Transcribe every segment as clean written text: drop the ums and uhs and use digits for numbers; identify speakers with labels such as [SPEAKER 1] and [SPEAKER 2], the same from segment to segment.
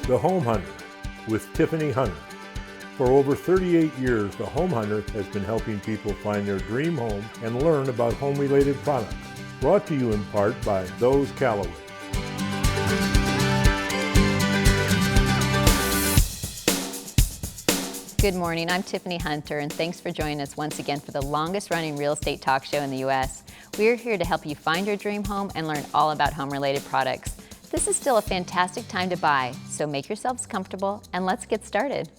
[SPEAKER 1] The Home Hunter with Tiffany Hunter. For over 38 years, The Home Hunter has been helping people find their dream home and learn about home-related products. Brought to you in part by those Callaway.
[SPEAKER 2] Good morning, I'm Tiffany Hunter, and thanks for joining us once again for the longest running real estate talk show in the U.S. We're here to help you find your dream home and learn all about home-related products. This is still a fantastic time to buy, so make yourselves comfortable and let's get started.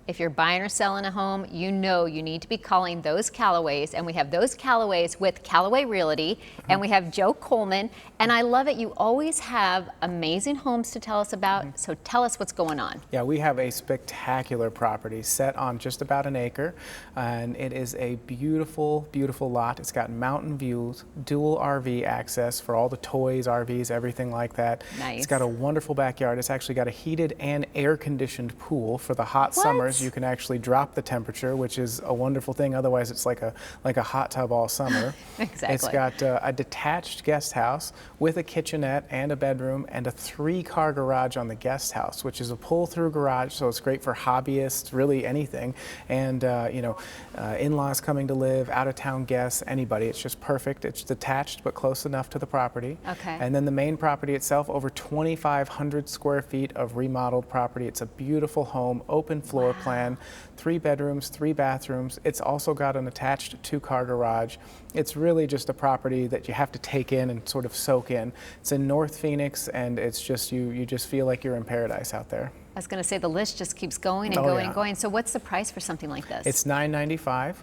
[SPEAKER 2] If you're buying or selling a home, you know you need to be calling those Callaways, and we have those Callaways with Callaway Realty, and we have Joe Coleman, and I love it. You always have amazing homes to tell us about, so tell us what's going on.
[SPEAKER 3] Yeah, we have a spectacular property set on just about an acre, and it is a beautiful, beautiful lot. It's got mountain views, dual RV access for all the toys, RVs, everything like that.
[SPEAKER 2] Nice.
[SPEAKER 3] It's got a wonderful backyard. It's actually got a heated and air-conditioned pool for the hot summers. You can actually drop the temperature, which is a wonderful thing. Otherwise, it's like a hot tub all summer.
[SPEAKER 2] Exactly.
[SPEAKER 3] It's got a detached guest house with a kitchenette and a bedroom and a 3-car garage on the guest house, which is a pull-through garage, so it's great for hobbyists, really anything. And in-laws coming to live, out-of-town guests, anybody. It's just perfect. It's detached but close enough to the property.
[SPEAKER 2] Okay.
[SPEAKER 3] And then the main property itself, over 2,500 square feet of remodeled property. It's a beautiful home, open floor plan, 3 bedrooms, 3 bathrooms. It's also got an attached 2-car garage. It's really just a property that you have to take in and sort of soak in. It's in North Phoenix, and it's just you just feel like you're in paradise out there.
[SPEAKER 2] I was going to say the list just keeps going and going and going. So what's the price for something like this?
[SPEAKER 3] It's $995.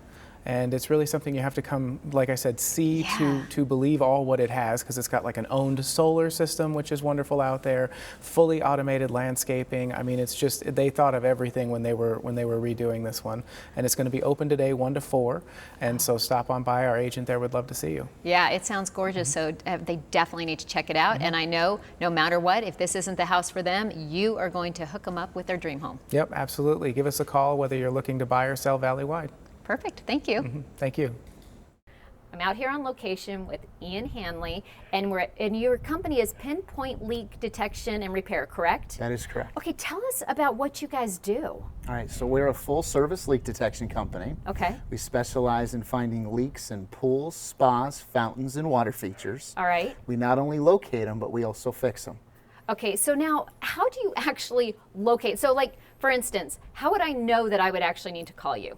[SPEAKER 3] And it's really something you have to come, like I said, see to believe all what it has, because it's got like an owned solar system, which is wonderful out there, fully automated landscaping. I mean, it's just, they thought of everything when they were redoing this one. And it's going to be open today 1 to 4. And so stop on by. Our agent there would love to see you.
[SPEAKER 2] Yeah, it sounds gorgeous. So they definitely need to check it out. And I know no matter what, if this isn't the house for them, you are going to hook them up with their dream home.
[SPEAKER 3] Yep, absolutely. Give us a call whether you're looking to buy or sell valley-wide.
[SPEAKER 2] Perfect. Thank you.
[SPEAKER 3] Thank you.
[SPEAKER 2] I'm out here on location with Ian Hanley, and your company is Pinpoint Leak Detection and Repair, correct?
[SPEAKER 4] That is correct.
[SPEAKER 2] Okay, tell us about what you guys do.
[SPEAKER 4] All right, so we're a full-service leak detection company.
[SPEAKER 2] Okay.
[SPEAKER 4] We specialize in finding leaks in pools, spas, fountains, and water features.
[SPEAKER 2] All right.
[SPEAKER 4] We not only locate them, but we also fix them.
[SPEAKER 2] Okay, so now how do you actually locate? So like, for instance, how would I know that I would actually need to call you?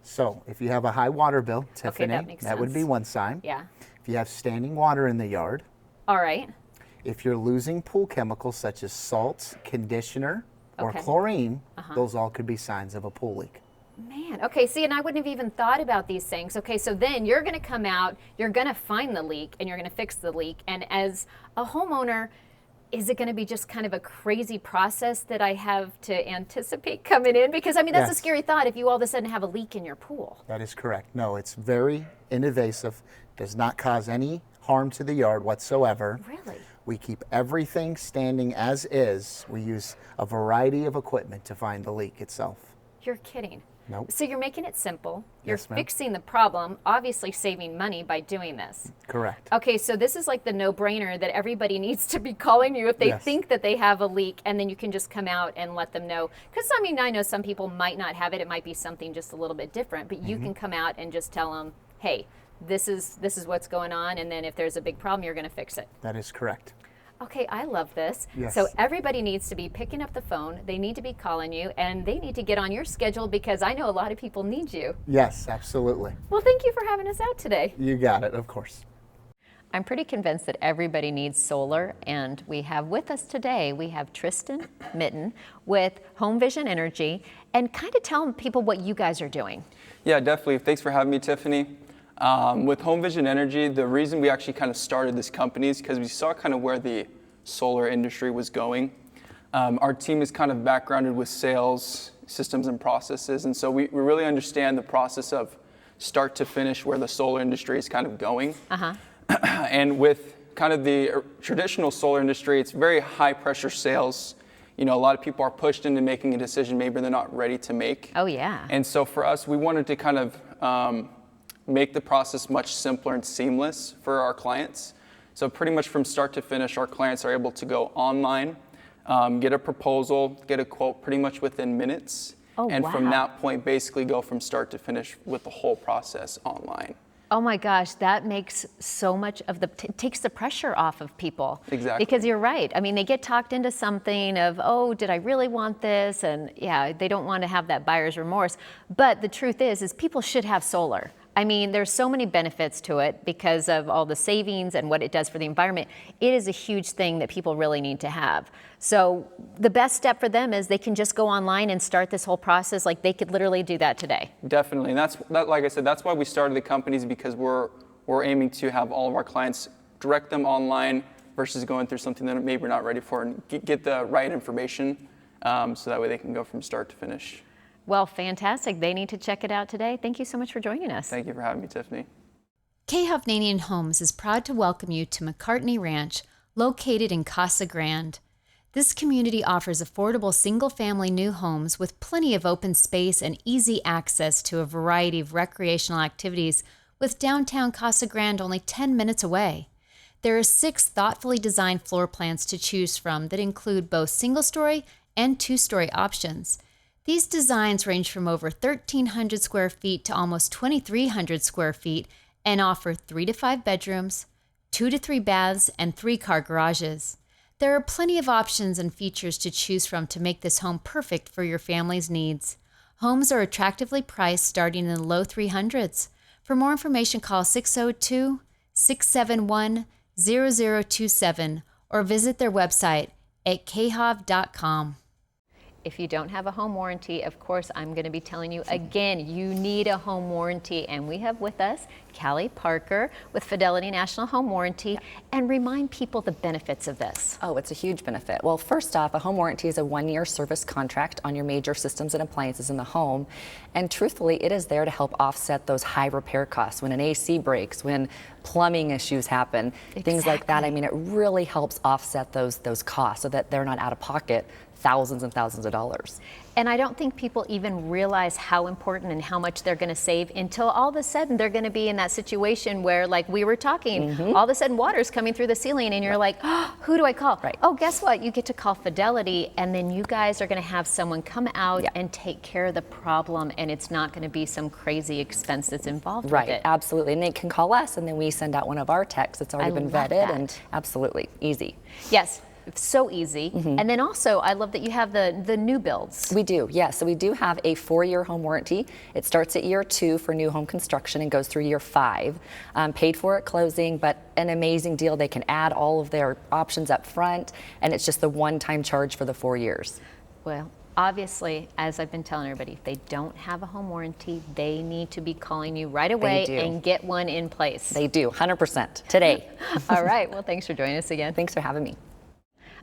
[SPEAKER 4] So if you have a high water bill, Tiffany,
[SPEAKER 2] that makes sense.
[SPEAKER 4] would be one sign.
[SPEAKER 2] Yeah.
[SPEAKER 4] If you have standing water in the yard.
[SPEAKER 2] All right.
[SPEAKER 4] If you're losing pool chemicals such as salts, conditioner, or chlorine, those all could be signs of a pool leak.
[SPEAKER 2] Man, okay, see, and I wouldn't have even thought about these things. Okay, so then you're going to come out, you're going to find the leak, and you're going to fix the leak. And as a homeowner, is it going to be just kind of a crazy process that I have to anticipate coming in? Because, I mean, that's a scary thought if you all of a sudden have a leak in your pool.
[SPEAKER 4] That is correct. No, it's very invasive, does not cause any harm to the yard whatsoever.
[SPEAKER 2] Really?
[SPEAKER 4] We keep everything standing as is. We use a variety of equipment to find the leak itself.
[SPEAKER 2] You're kidding.
[SPEAKER 4] Nope.
[SPEAKER 2] So you're making it simple. You're
[SPEAKER 4] Yes, ma'am.
[SPEAKER 2] fixing the problem, obviously saving money by doing this.
[SPEAKER 4] Correct.
[SPEAKER 2] Okay, so this is like the no-brainer that everybody needs to be calling you if they think that they have a leak, and then you can just come out and let them know. Because, I mean, I know some people might not have it. It might be something just a little bit different, but you can come out and just tell them, hey, this is what's going on, and then if there's a big problem, you're going to fix it.
[SPEAKER 4] That is correct.
[SPEAKER 2] Okay, I love this.
[SPEAKER 4] Yes.
[SPEAKER 2] So everybody needs to be picking up the phone. They need to be calling you, and they need to get on your schedule because I know a lot of people need you.
[SPEAKER 4] Yes, absolutely.
[SPEAKER 2] Well, thank you for having us out today.
[SPEAKER 4] You got it, of course.
[SPEAKER 2] I'm pretty convinced that everybody needs solar, and we have with us today, we have Tristan Mitten with Home Vision Energy, and kind of tell people what you guys are doing.
[SPEAKER 5] Yeah, definitely. Thanks for having me, Tiffany. With Home Vision Energy, the reason we actually kind of started this company is because we saw kind of where the solar industry was going. Our team is kind of backgrounded with sales, systems, and processes, and so we really understand the process of start to finish where the solar industry is kind of going. And with kind of the traditional solar industry, it's very high pressure sales. You know, a lot of people are pushed into making a decision maybe they're not ready to make.
[SPEAKER 2] Oh, yeah.
[SPEAKER 5] And so for us, we wanted to kind of make the process much simpler and seamless for our clients. So pretty much from start to finish, our clients are able to go online, get a proposal, get a quote pretty much within minutes.
[SPEAKER 2] Oh,
[SPEAKER 5] and
[SPEAKER 2] wow.
[SPEAKER 5] from that point, basically go from start to finish with the whole process online.
[SPEAKER 2] Oh my gosh, that makes so much of it takes the pressure off of people.
[SPEAKER 5] Exactly.
[SPEAKER 2] Because you're right. I mean, they get talked into something of, oh, did I really want this? And yeah, they don't want to have that buyer's remorse. But the truth is people should have solar. I mean, there's so many benefits to it because of all the savings and what it does for the environment. It is a huge thing that people really need to have. So the best step for them is they can just go online and start this whole process. Like they could literally do that today.
[SPEAKER 5] Definitely, and like I said, that's why we started the companies, because we're aiming to have all of our clients direct them online versus going through something that maybe we're not ready for, and get the right information so that way they can go from start to finish.
[SPEAKER 2] Well, fantastic. They need to check it out today. Thank you so much for joining us.
[SPEAKER 5] Thank you for having me, Tiffany.
[SPEAKER 2] K. Hovnanian Homes is proud to welcome you to Mccartney Ranch, located in Casa Grande. This community offers affordable single-family new homes with plenty of open space and easy access to a variety of recreational activities, with downtown Casa Grande only 10 minutes away. There are 6 thoughtfully designed floor plans to choose from that include both single-story and 2-story options. These designs range from over 1,300 square feet to almost 2,300 square feet and offer 3 to 5 bedrooms, 2 to 3 baths, and 3-car garages. There are plenty of options and features to choose from to make this home perfect for your family's needs. Homes are attractively priced starting in the low 300s. For more information, call 602-671-0027 or visit their website at khov.com. If you don't have a home warranty, of course, I'm going to be telling you again, you need a home warranty. And we have with us Callie Parker with Fidelity National Home Warranty. And remind people the benefits of this.
[SPEAKER 6] Oh, it's a huge benefit. Well, first off, a home warranty is a 1-year service contract on your major systems and appliances in the home. And truthfully, it is there to help offset those high repair costs when an AC breaks, when plumbing issues happen, things like that. I mean, it really helps offset those costs so that they're not out of pocket thousands and thousands of dollars.
[SPEAKER 2] And I don't think people even realize how important and how much they're going to save until all of a sudden they're going to be in that situation where, like we were talking, all of a sudden water's coming through the ceiling and you're like, oh, who do I call?
[SPEAKER 6] Right.
[SPEAKER 2] Oh, guess what? You get to call Fidelity, and then you guys are going to have someone come out and take care of the problem, and it's not going to be some crazy expense that's involved with it.
[SPEAKER 6] Absolutely. And they can call us and then we send out one of our techs that's already been vetted, and absolutely easy.
[SPEAKER 2] Yes. It's so easy. And then also, I love that you have the new builds.
[SPEAKER 6] We do, yes. So we do have a 4-year home warranty. It starts at year 2 for new home construction and goes through year 5. Paid for at closing, but an amazing deal. They can add all of their options up front, and it's just the one-time charge for the 4 years.
[SPEAKER 2] Well, obviously, as I've been telling everybody, if they don't have a home warranty, they need to be calling you right away and get one in place.
[SPEAKER 6] They do, 100%, today.
[SPEAKER 2] All right. Well, thanks for joining us again.
[SPEAKER 6] Thanks for having me.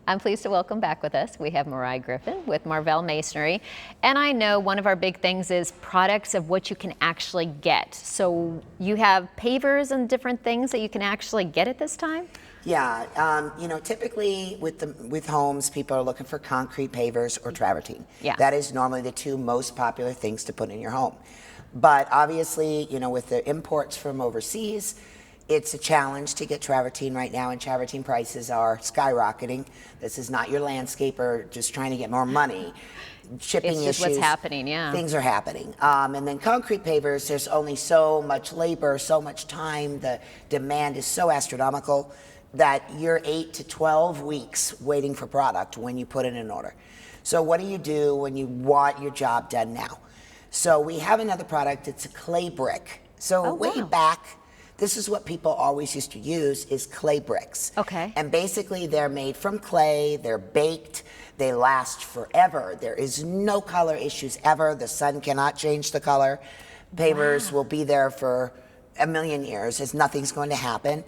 [SPEAKER 2] I'm pleased to welcome back with us. We have Mariah Griffin with Marvell Masonry. And I know one of our big things is products of what you can actually get. So you have pavers and different things that you can actually get at this time?
[SPEAKER 7] Yeah, you know, typically with homes, people are looking for concrete pavers or travertine.
[SPEAKER 2] Yeah.
[SPEAKER 7] That is normally the 2 most popular things to put in your home. But obviously, you know, with the imports from overseas, it's a challenge to get travertine right now, and travertine prices are skyrocketing. This is not your landscaper just trying to get more money. Shipping
[SPEAKER 2] it's just
[SPEAKER 7] issues.
[SPEAKER 2] What's happening, yeah.
[SPEAKER 7] Things are happening. And then concrete pavers, there's only so much labor, so much time. The demand is so astronomical that you're 8 to 12 weeks waiting for product when you put in an order. So what do when you want your job done now? So we have another product. It's a clay brick. So way back, this is what people always used to use, is clay bricks.
[SPEAKER 2] Okay.
[SPEAKER 7] And basically they're made from clay, they're baked, they last forever. There is no color issues ever. The sun cannot change the color. Pavers will be there for a million years, as nothing's going to happen.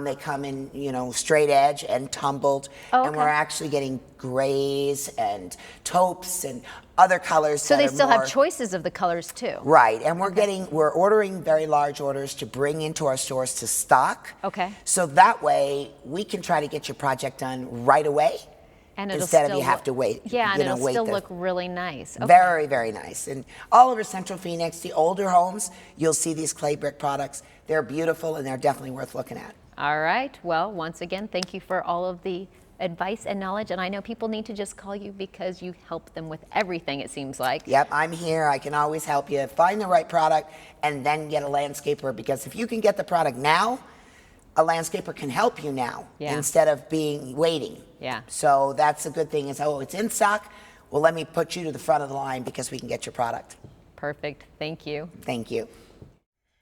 [SPEAKER 7] They come in, you know, straight edge and tumbled, and we're actually getting grays and taupes and other colors.
[SPEAKER 2] So they still have choices of the colors too.
[SPEAKER 7] Right, and we're ordering very large orders to bring into our stores to stock.
[SPEAKER 2] Okay.
[SPEAKER 7] So that way we can try to get your project done right away.
[SPEAKER 2] And it'll
[SPEAKER 7] instead
[SPEAKER 2] still
[SPEAKER 7] of you have to wait.
[SPEAKER 2] Yeah, and it'll still look really nice. Okay.
[SPEAKER 7] Very, very nice. And all over Central Phoenix, the older homes, you'll see these clay brick products. They're beautiful and they're definitely worth looking at.
[SPEAKER 2] All right. Well, once again, thank you for all of the advice and knowledge, and I know people need to just call you because you help them with everything, it seems like.
[SPEAKER 7] Yep, I'm here. I can always help you find the right product and then get a landscaper, because if you can get the product now, a landscaper can help you now instead of waiting.
[SPEAKER 2] Yeah.
[SPEAKER 7] So that's a good thing is, oh, it's in stock. Well, let me put you to the front of the line because we can get your product.
[SPEAKER 2] Perfect. Thank you.
[SPEAKER 7] Thank you.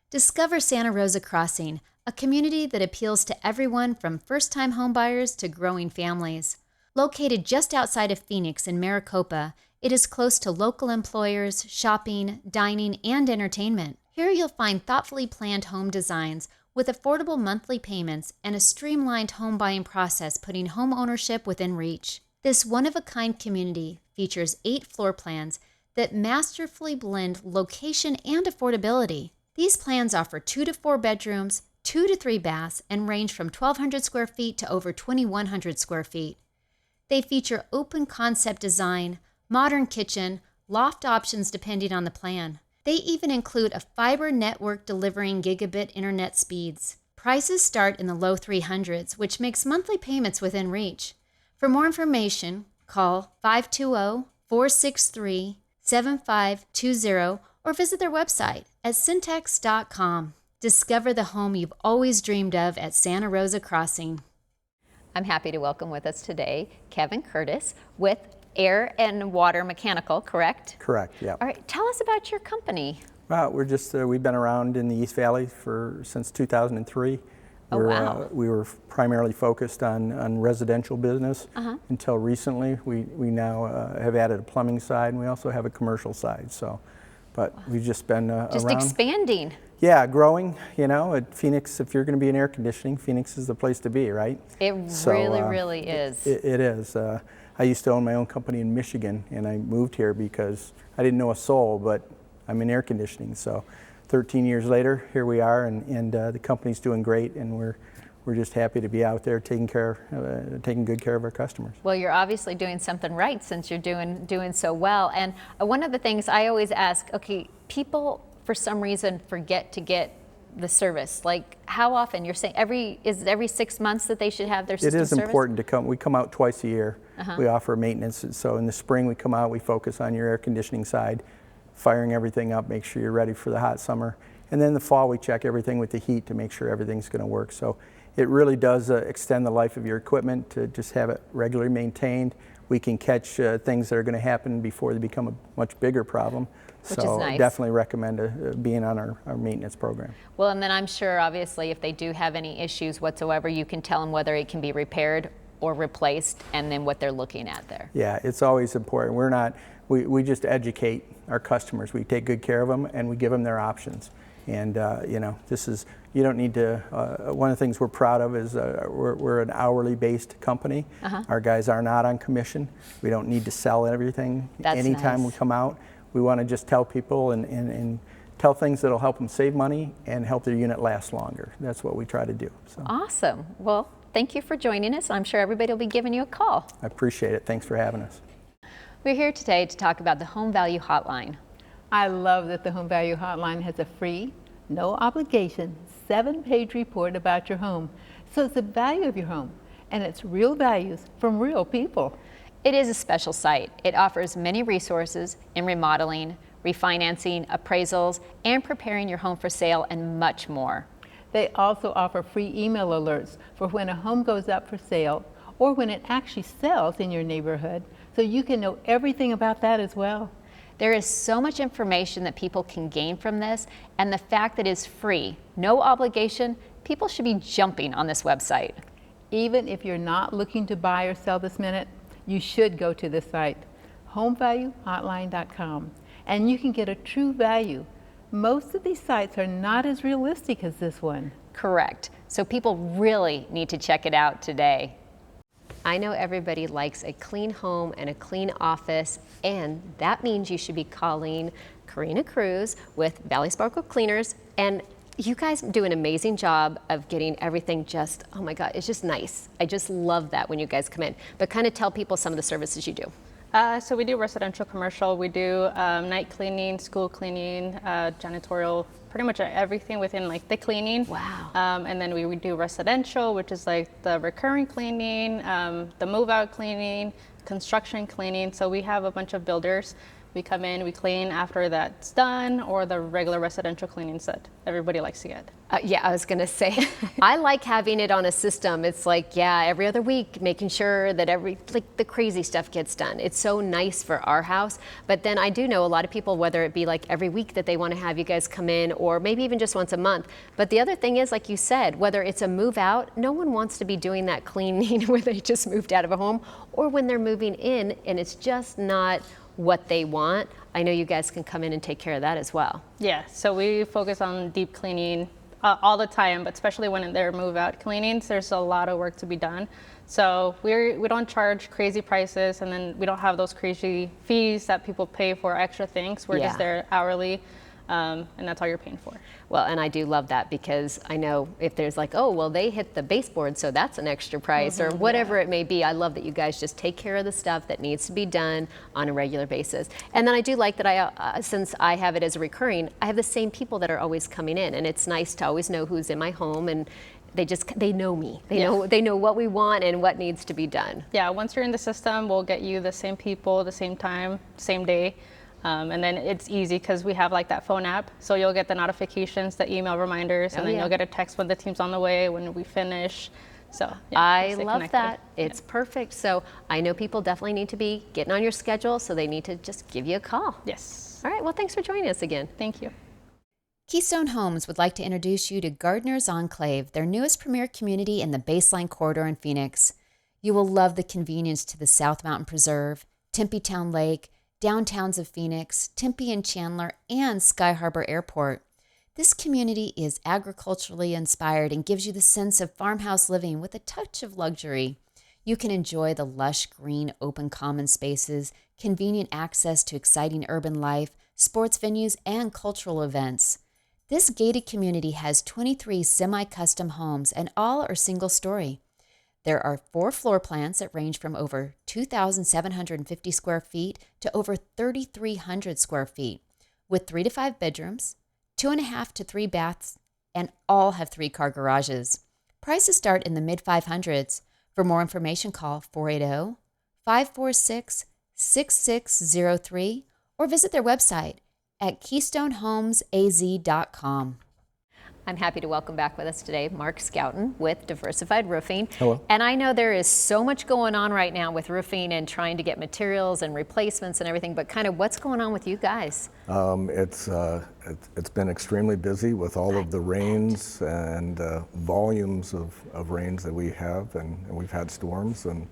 [SPEAKER 8] Discover Santa Rosa Crossing, a community that appeals to everyone from first-time homebuyers to growing families. Located just outside of Phoenix in Maricopa, it is close to local employers, shopping, dining, and entertainment. Here you'll find thoughtfully planned home designs with affordable monthly payments and a streamlined home buying process, putting home ownership within reach. This one-of-a-kind community features 8 floor plans that masterfully blend location and affordability. These plans offer 2 to 4 bedrooms, 2 to 3 baths, and range from 1,200 square feet to over 2,100 square feet. They feature open concept design, modern kitchen, loft options depending on the plan. They even include a fiber network delivering gigabit internet speeds. Prices start in the low 300s, which makes monthly payments within reach. For more information, call 520-463-7520 or visit their website at syntax.com. Discover the home you've always dreamed of at Santa Rosa Crossing.
[SPEAKER 2] I'm happy to welcome with us today Kevin Curtis with Air and Water Mechanical, correct?
[SPEAKER 9] Correct, yeah.
[SPEAKER 2] All right, tell us about your company.
[SPEAKER 9] Well, we've been around in the East Valley since 2003.
[SPEAKER 2] Oh, wow.
[SPEAKER 9] We were primarily focused on residential business until recently. We now have added a plumbing side, and we also have a commercial side. But we've just been
[SPEAKER 2] just
[SPEAKER 9] around.
[SPEAKER 2] Expanding.
[SPEAKER 9] Yeah, growing. You know, at Phoenix, if you're going to be in air conditioning, Phoenix is the place to be, right?
[SPEAKER 2] It really is.
[SPEAKER 9] It is. I used to own my own company in Michigan, and I moved here because I didn't know a soul, but I'm in air conditioning. So 13 years later, here we are, and the company's doing great, and we're just happy to be out there taking good care of our customers.
[SPEAKER 2] Well, you're obviously doing something right since you're doing so well. And one of the things I always ask, okay, people for some reason forget to get the service. Like, how often? You're saying every 6 months that they should have their system service?
[SPEAKER 9] It is important to come. We come out twice a year. We offer maintenance. So in the spring we come out, we focus on your air conditioning side, firing everything up, make sure you're ready for the hot summer. And then in the fall we check everything with the heat to make sure everything's going to work. So it really does extend the life of your equipment to just have it regularly maintained. We can catch things that are going to happen before they become a much bigger problem.
[SPEAKER 2] Which is nice.
[SPEAKER 9] Definitely recommend being on our maintenance program.
[SPEAKER 2] Well, and then I'm sure obviously if they do have any issues whatsoever, you can tell them whether it can be repaired or replaced and then what they're looking at there.
[SPEAKER 9] Yeah, it's always important. We just educate our customers. We take good care of them and we give them their options. And you don't need to, one of the things we're proud of is we're an hourly based company. Our guys are not on commission. We don't need to sell everything.
[SPEAKER 2] That's
[SPEAKER 9] anytime
[SPEAKER 2] nice.
[SPEAKER 9] we come out. We want to just tell people and tell things that'll help them save money and help their unit last longer. That's what we try to do. So.
[SPEAKER 2] Awesome. Well, thank you for joining us. I'm sure everybody will be giving you a call.
[SPEAKER 9] I appreciate it. Thanks for having us.
[SPEAKER 2] We're here today to talk about the Home Value Hotline.
[SPEAKER 10] I love that the Home Value Hotline has a free, no obligation, 7-page report about your home. So it's the value of your home, and it's real values from real people.
[SPEAKER 2] It is a special site. It offers many resources in remodeling, refinancing, appraisals, and preparing your home for sale, and much more.
[SPEAKER 10] They also offer free email alerts for when a home goes up for sale or when it actually sells in your neighborhood, so you can know everything about that as well.
[SPEAKER 2] There is so much information that people can gain from this, and the fact that it's free, no obligation, people should be jumping on this website.
[SPEAKER 10] Even if you're not looking to buy or sell this minute, you should go to this site, homevaluehotline.com, and you can get a true value. Most of these sites are not as realistic as this one.
[SPEAKER 2] Correct. So people really need to check it out today. I know everybody likes a clean home and a clean office, and that means you should be calling Karina Cruz with Valley Sparkle Cleaners. And you guys do an amazing job of getting everything just, oh my God, it's just nice. I just love that when you guys come in. But kind of tell people some of the services you do.
[SPEAKER 11] So we do residential, commercial. We do night cleaning, school cleaning, janitorial, pretty much everything within like the cleaning.
[SPEAKER 2] Wow.
[SPEAKER 11] And then we do residential, which is like the recurring cleaning, the move out cleaning, construction cleaning. So we have a bunch of builders. We come in, we clean after that's done, or the regular residential cleanings that everybody likes to get.
[SPEAKER 2] Yeah, I was gonna say, I like having it on a system. It's like, yeah, every other week, making sure that the crazy stuff gets done. It's so nice for our house. But then I do know a lot of people, whether it be like every week that they wanna have you guys come in, or maybe even just once a month. But the other thing is, like you said, whether it's a move out, no one wants to be doing that cleaning where they just moved out of a home, or when they're moving in and it's just not what they want. I know you guys can come in and take care of that as well.
[SPEAKER 11] Yeah, so we focus on deep cleaning all the time, but especially when they're move out cleanings, there's a lot of work to be done. So we don't charge crazy prices, and then we don't have those crazy fees that people pay for extra things. We're just there hourly, and that's all you're paying for.
[SPEAKER 2] Well, and I do love that, because I know if there's like, oh, well, they hit the baseboard, so that's an extra price, or whatever it may be. I love that you guys just take care of the stuff that needs to be done on a regular basis. And then I do like that since I have it as a recurring, I have the same people that are always coming in, and it's nice to always know who's in my home, and they know me. They know what we want and what needs to be done.
[SPEAKER 11] Yeah, once you're in the system, we'll get you the same people, the same time, same day. And then it's easy because we have like that phone app. So you'll get the notifications, the email reminders, and then you'll get a text when the team's on the way, when we finish. So yeah,
[SPEAKER 2] I love that. It's perfect. So I know people definitely need to be getting on your schedule, so they need to just give you a call.
[SPEAKER 11] Yes.
[SPEAKER 2] All right, well, thanks for joining us again.
[SPEAKER 11] Thank you.
[SPEAKER 8] Keystone Homes would like to introduce you to Gardners Enclave, their newest premier community in the Baseline Corridor in Phoenix. You will love the convenience to the South Mountain Preserve, Tempe Town Lake, downtowns of Phoenix, Tempe and Chandler, and Sky Harbor Airport. This community is agriculturally inspired and gives you the sense of farmhouse living with a touch of luxury. You can enjoy the lush green open common spaces, convenient access to exciting urban life, sports venues, and cultural events. This gated community has 23 semi-custom homes, and all are single-story. There are 4 floor plans that range from over 2,750 square feet to over 3,300 square feet, with 3 to 5 bedrooms, 2.5 to 3 baths, and all have 3-car garages. Prices start in the mid-500s. For more information, call 480-546-6603 or visit their website at KeystoneHomesAZ.com.
[SPEAKER 2] I'm happy to welcome back with us today Mark Scouten with Diversified Roofing.
[SPEAKER 12] Hello.
[SPEAKER 2] And I know there is so much going on right now with roofing and trying to get materials and replacements and everything, but kind of what's going on with you guys?
[SPEAKER 12] It's been extremely busy with all of the rains and volumes of rains that we have, and we've had storms, and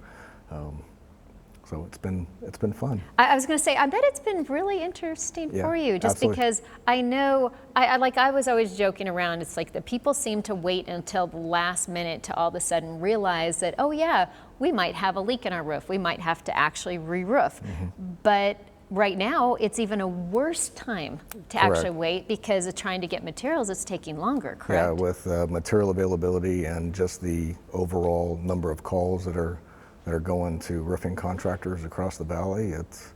[SPEAKER 12] so it's been fun.
[SPEAKER 2] I was going to say, I bet it's been really interesting for you, just
[SPEAKER 12] absolutely.
[SPEAKER 2] because I know, I was always joking around, it's like the people seem to wait until the last minute to all of a sudden realize that, oh yeah, we might have a leak in our roof, we might have to actually re-roof. But right now, it's even a worse time to actually wait because of trying to get materials, it's taking longer, correct?
[SPEAKER 12] Yeah, with material availability and just the overall number of calls that are going to roofing contractors across the valley. It's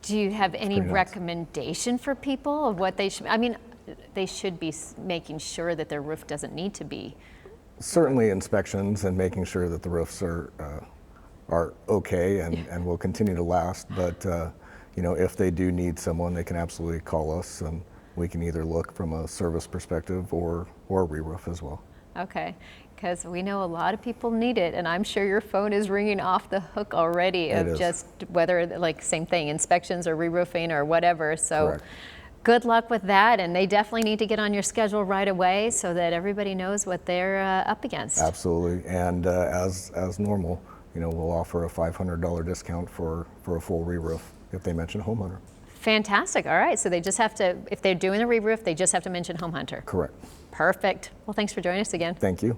[SPEAKER 2] do you have any recommendation for people of what they should, I mean, they should be making sure that their roof doesn't need to be?
[SPEAKER 12] Certainly inspections and making sure that the roofs are okay and will continue to last, but you know, if they do need someone, they can absolutely call us, and we can either look from a service perspective or re-roof as well.
[SPEAKER 2] Okay, because we know a lot of people need it, and I'm sure your phone is ringing off the hook already of just whether, like, same thing, inspections or re-roofing or whatever. So
[SPEAKER 12] Correct.
[SPEAKER 2] Good luck with that, and they definitely need to get on your schedule right away so that everybody knows what they're up against.
[SPEAKER 12] Absolutely, and as normal, you know, we'll offer a $500 discount for a full re-roof if they mention homeowner.
[SPEAKER 2] Fantastic. All right, so they just have to, if they're doing a re-roof, they just have to mention home hunter.
[SPEAKER 12] Correct.
[SPEAKER 2] Perfect. Well, thanks for joining us again.
[SPEAKER 12] Thank you.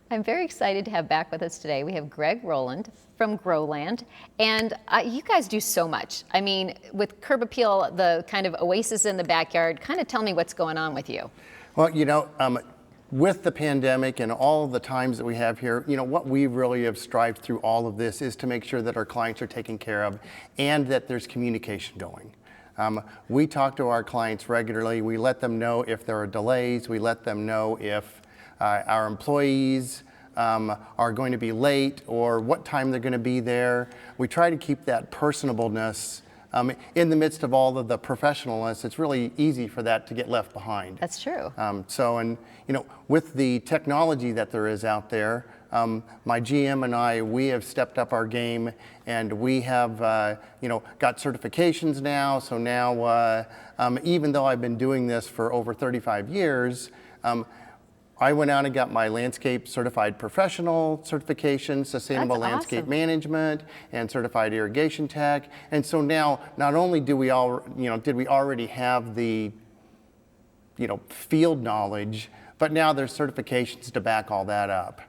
[SPEAKER 2] I'm very excited to have back with us today. We have Greg Rowland from Growland, and you guys do so much. I mean, with Curb Appeal, the kind of oasis in the backyard, kind of tell me what's going on with you.
[SPEAKER 13] Well, you know, with the pandemic and all of the times that we have here, you know, what we really have strived through all of this is to make sure that our clients are taken care of and that there's communication going. We talk to our clients regularly. We let them know if there are delays. We let them know if our employees are going to be late or what time they're going to be there. We try to keep that personableness in the midst of all of the professionalness. It's really easy for that to get left behind.
[SPEAKER 2] That's true.
[SPEAKER 13] And you know, with the technology that there is out there, my GM and I, we have stepped up our game, and we have, you know, got certifications now. So now, even though I've been doing this for over 35 years, I went out and got my landscape certified professional certification, sustainable landscape management, and certified irrigation tech. And so now, not only do we all, you know, did we already have the, you know, field knowledge, but now there's certifications to back all that up.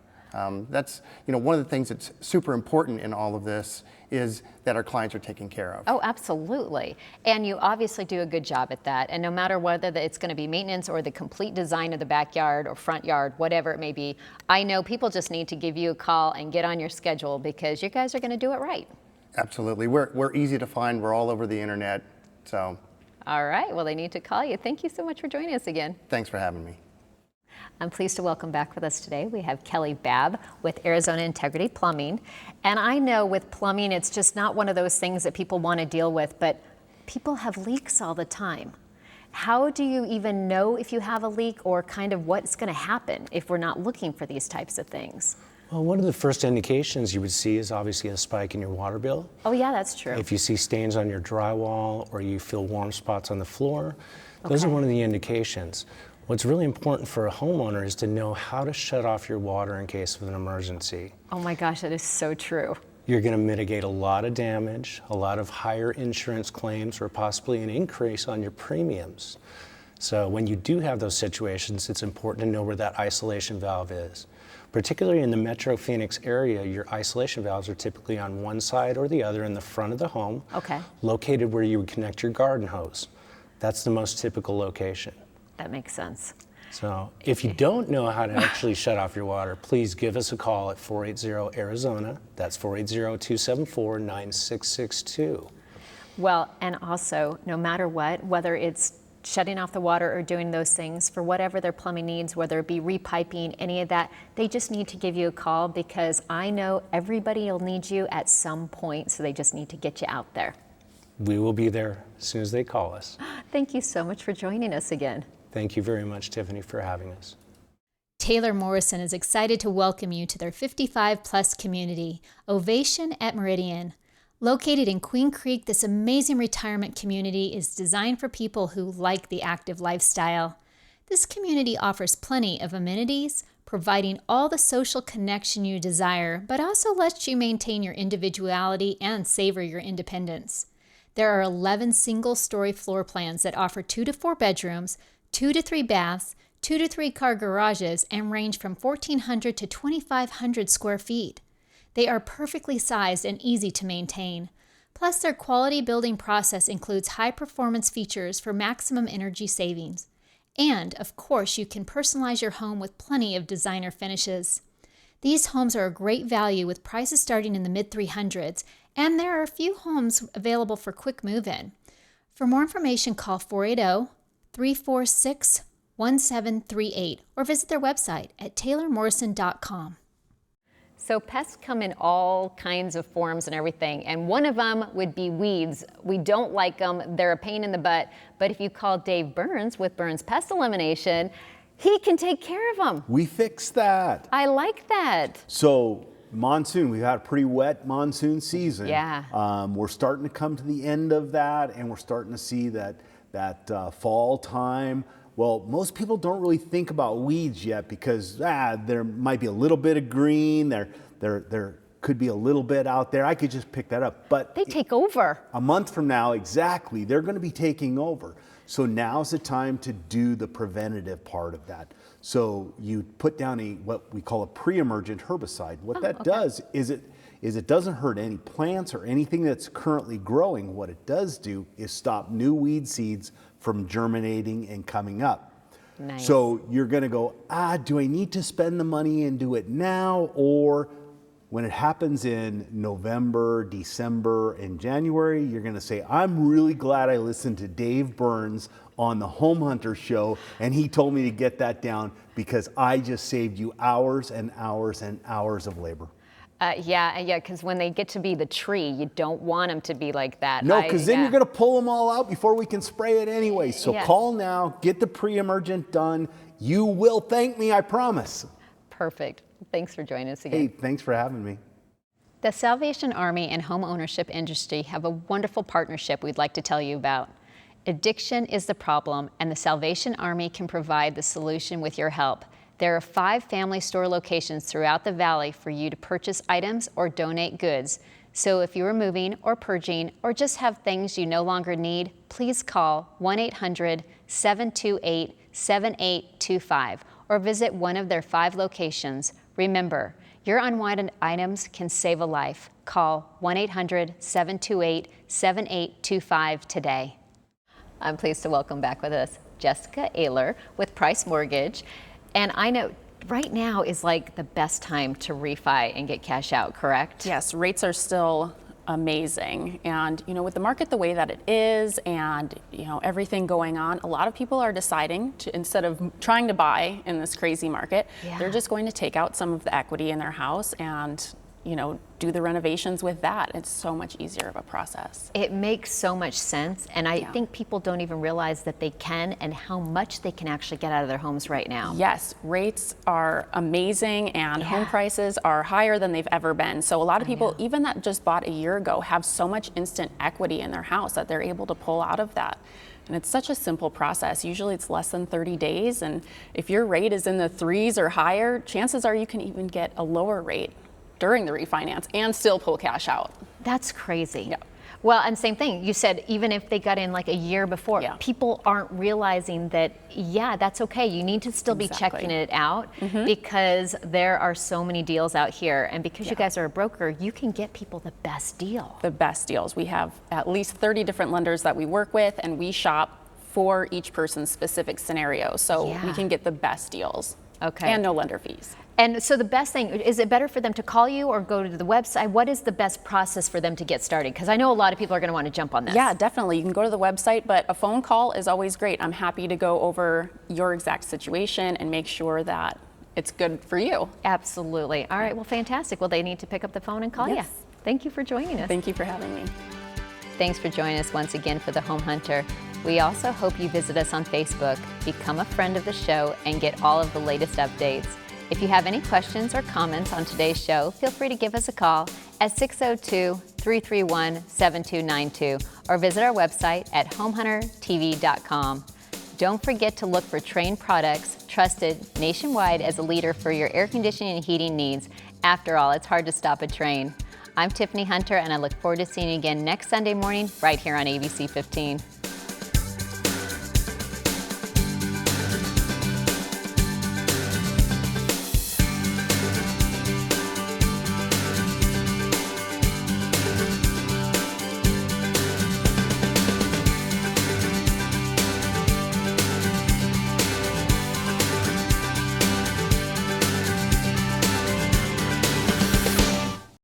[SPEAKER 13] That's, you know, one of the things that's super important in all of this is that our clients are taken care of.
[SPEAKER 2] Oh, absolutely. And you obviously do a good job at that. And no matter whether it's going to be maintenance or the complete design of the backyard or front yard, whatever it may be, I know people just need to give you a call and get on your schedule because you guys are going to do it right.
[SPEAKER 13] Absolutely. We're easy to find. We're all over the internet. So.
[SPEAKER 2] All right. Well, they need to call you. Thank you so much for joining us again.
[SPEAKER 13] Thanks for having me.
[SPEAKER 2] I'm pleased to welcome back with us today. We have Kelly Babb with Arizona Integrity Plumbing. And I know with plumbing, it's just not one of those things that people want to deal with, but people have leaks all the time. How do you even know if you have a leak or kind of what's going to happen if we're not looking for these types of things?
[SPEAKER 14] Well, one of the first indications you would see is obviously a spike in your water bill.
[SPEAKER 2] Oh yeah, that's true.
[SPEAKER 14] If you see stains on your drywall or you feel warm spots on the floor, those are one of the indications. What's really important for a homeowner is to know how to shut off your water in case of an emergency.
[SPEAKER 2] Oh my gosh, that is so true.
[SPEAKER 14] You're going to mitigate a lot of damage, a lot of higher insurance claims, or possibly an increase on your premiums. So when you do have those situations, it's important to know where that isolation valve is. Particularly in the Metro Phoenix area, your isolation valves are typically on one side or the other in the front of the home, located where you would connect your garden hose. That's the most typical location.
[SPEAKER 2] That makes sense.
[SPEAKER 14] So if you don't know how to actually shut off your water, please give us a call at 480-ARIZONA. That's 480-274-9662.
[SPEAKER 2] Well, and also, no matter what, whether it's shutting off the water or doing those things for whatever their plumbing needs, whether it be repiping, any of that, they just need to give you a call because I know everybody will need you at some point, so they just need to get you out there.
[SPEAKER 14] We will be there as soon as they call us.
[SPEAKER 2] Thank you so much for joining us again.
[SPEAKER 14] Thank you very much, Tiffany, for having us.
[SPEAKER 8] Taylor Morrison is excited to welcome you to their 55-plus community, Ovation at Meridian. Located in Queen Creek, this amazing retirement community is designed for people who like the active lifestyle. This community offers plenty of amenities, providing all the social connection you desire, but also lets you maintain your individuality and savor your independence. There are 11 single-story floor plans that offer 2 to 4 bedrooms, 2 to 3 baths, 2 to 3 car garages, and range from 1,400 to 2,500 square feet. They are perfectly sized and easy to maintain. Plus, their quality building process includes high-performance features for maximum energy savings. And, of course, you can personalize your home with plenty of designer finishes. These homes are a great value with prices starting in the mid-300s, and there are a few homes available for quick move-in. For more information, call 480-346-1738 or visit their website at taylormorrison.com.
[SPEAKER 2] So pests come in all kinds of forms and everything, and one of them would be weeds. We don't like them, they're a pain in the butt, but if you call Dave Burns with Burns Pest Elimination, he can take care of them.
[SPEAKER 15] We fixed that.
[SPEAKER 2] I like that.
[SPEAKER 15] So monsoon, we've had a pretty wet monsoon season.
[SPEAKER 2] Yeah.
[SPEAKER 15] We're starting to come to the end of that, and we're starting to see that fall time. Well, most people don't really think about weeds yet because there might be a little bit of green, there could be a little bit out there. I could just pick that up. But
[SPEAKER 2] they take over.
[SPEAKER 15] A month from now, exactly, they're going to be taking over. So now's the time to do the preventative part of that. So you put down what we call a pre-emergent herbicide. What that does is it doesn't hurt any plants or anything that's currently growing. What it does do is stop new weed seeds from germinating and coming up.
[SPEAKER 2] Nice.
[SPEAKER 15] So you're going to go, do I need to spend the money and do it now? Or when it happens in November, December, and January, you're going to say, I'm really glad I listened to Dave Burns on the Home Hunter show, and he told me to get that down because I just saved you hours and hours and hours of labor.
[SPEAKER 2] Yeah, because when they get to be the tree, you don't want them to be like that.
[SPEAKER 15] No, because then you're going to pull them all out before we can spray it anyway. So call now, get the pre-emergent done. You will thank me, I promise.
[SPEAKER 2] Perfect. Thanks for joining us again.
[SPEAKER 15] Hey, thanks for having me.
[SPEAKER 2] The Salvation Army and home ownership industry have a wonderful partnership we'd like to tell you about. Addiction is the problem, and the Salvation Army can provide the solution with your help. There are 5 family store locations throughout the valley for you to purchase items or donate goods. So if you are moving or purging or just have things you no longer need, please call 1-800-728-7825 or visit one of their 5 locations. Remember, your unwanted items can save a life. Call 1-800-728-7825 today. I'm pleased to welcome back with us Jessica Ayler with Price Mortgage. And I know right now is like the best time to refi and get cash out, correct?
[SPEAKER 16] Yes, rates are still amazing. And, with the market the way that it is and, everything going on, a lot of people are deciding to, instead of trying to buy in this crazy market, they're just going to take out some of the equity in their house and, do the renovations with that. It's so much easier of a process.
[SPEAKER 2] It makes so much sense, and I think people don't even realize that they can and how much they can actually get out of their homes right now.
[SPEAKER 16] Yes, rates are amazing and home prices are higher than they've ever been. So a lot of people, even that just bought a year ago, have so much instant equity in their house that they're able to pull out of that. And it's such a simple process. Usually it's less than 30 days, and if your rate is in the 3s or higher, chances are you can even get a lower rate during the refinance and still pull cash out.
[SPEAKER 2] That's crazy.
[SPEAKER 16] Yeah.
[SPEAKER 2] Well, and same thing, you said even if they got in like a year before, people aren't realizing that, that's okay. You need to still be checking it out because there are so many deals out here. And because you guys are a broker, you can get people the best deal.
[SPEAKER 16] The best deals. We have at least 30 different lenders that we work with, and we shop for each person's specific scenario. So we can get the best deals.
[SPEAKER 2] Okay.
[SPEAKER 16] And no lender fees.
[SPEAKER 2] And so the best thing, is it better for them to call you or go to the website? What is the best process for them to get started? Because I know a lot of people are going to want to jump on this.
[SPEAKER 16] Yeah, definitely. You can go to the website, but a phone call is always great. I'm happy to go over your exact situation and make sure that it's good for you.
[SPEAKER 2] Absolutely. All right, well, fantastic. Well, they need to pick up the phone and call you. Thank you for joining us.
[SPEAKER 16] Thank you for having me.
[SPEAKER 2] Thanks for joining us once again for The Home Hunter. We also hope you visit us on Facebook, become a friend of the show, and get all of the latest updates. If you have any questions or comments on today's show, feel free to give us a call at 602-331-7292 or visit our website at homehuntertv.com. Don't forget to look for Trane products, trusted nationwide as a leader for your air conditioning and heating needs. After all, it's hard to stop a Trane. I'm Tiffany Hunter, and I look forward to seeing you again next Sunday morning right here on ABC 15.